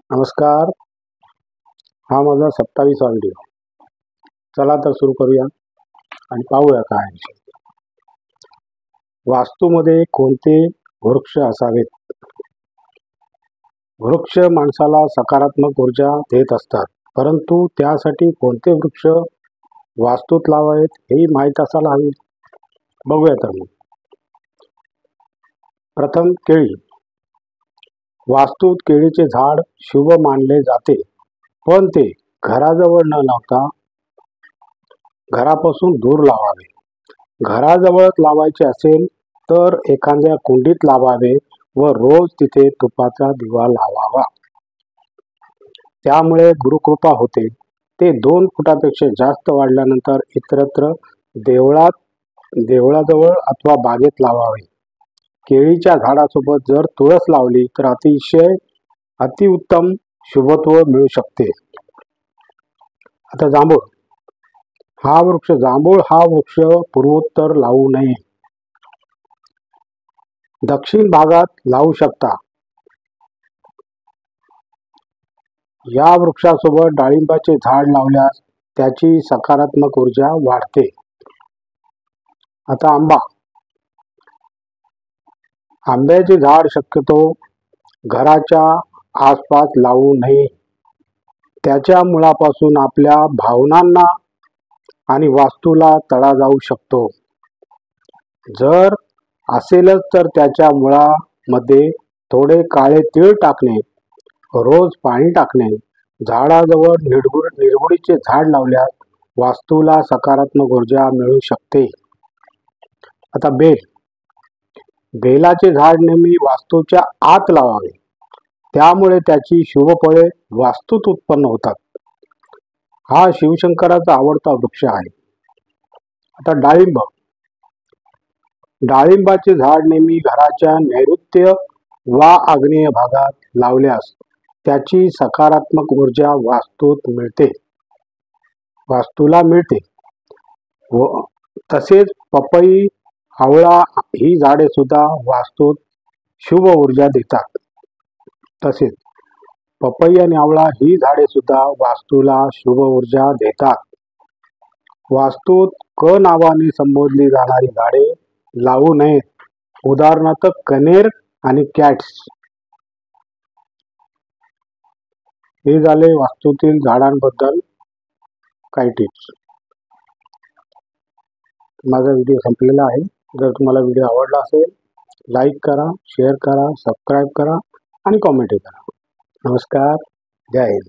नमस्कार. हा माझा 27वा व्हिडिओ. चला तर सुरू करूया आणि पाहूया काय आहे. वास्तूमध्ये कोणते वृक्ष असावेत? वृक्ष माणसाला सकारात्मक ऊर्जा देत असतात, परंतु त्यासाठी कोणते वृक्ष वास्तूत लावावेत हेही माहीत असायला हवे. बघूया तर मग. प्रथम केळी. वास्तूत केळीचे झाड शुभ मानले जाते, पण ते घराजवळ न लावता घरापासून दूर लावावे. घराजवळच लावायचे असेल तर एखाद्या कुंडीत लावावे व रोज तिथे तुपाचा दिवा लावावा. त्यामुळे गुरुकृपा होते. ते 2 फुटापेक्षा जास्त वाढल्यानंतर इतरत्र देवळाजवळ अथवा बागेत लावावे. केळीच्या झाडासोबत जर तुळस लावली तर अतिउत्तम शुभत्व मिळू शकते. आता जांभूळ. जांभूळ हा वृक्ष पूर्वोत्तर लावू नये, दक्षिण भागात लावू शकता. या वृक्षासोबत डाळिंबाचे झाड लावल्यास त्याची सकारात्मक ऊर्जा वाढते. आता आंबा. आंब्याचे झाड शक्यतो घराच्या आसपास लावू नये. त्याच्या मुळापासून आपल्या भावनांना आणि वास्तूला तडा जाऊ शकतो. जर असेलच तर त्याच्या मुळामध्ये थोडे काळे तीळ टाकणे, रोज पाणी टाकणे. झाडाजवळ निरगुडीचे झाड लावल्यास वास्तूला सकारात्मक ऊर्जा मिळू शकते. आता बेल. बेलाचे झाड नेहमी वास्तूच्या आत लावावे, त्यामुळे त्याची शुभ फळे वास्तूत उत्पन्न होतात. हा शिवशंकराचा आवडता वृक्ष आहे. आता डाळिंब. डाळिंबाचे झाड नेहमी घराच्या नैऋत्य वा आग्नेय भागात लावल्यास त्याची सकारात्मक ऊर्जा वास्तूला मिळते. व तसेच पपई, आवळा ही झाडे सुद्धा वास्तूत शुभ ऊर्जा देतात. तसेच पपई आणि आवळा ही झाडे सुद्धा वास्तूला शुभ ऊर्जा देतात. वास्तूत क नावाने संबोधली जाणारी झाडे लावू नयेत. उदाहरणार्थ कनेर आणि कॅट्स. हे झाले वास्तूतील झाडांबद्दल काही टिप्स. माझा व्हिडिओ संपलेला आहे. जर तुम्हाला व्हिडिओ आवडला असेल, लाईक करा, शेअर करा, सबस्क्राईब करा आणि कॉमेंट करा. नमस्कार. जय हिंद.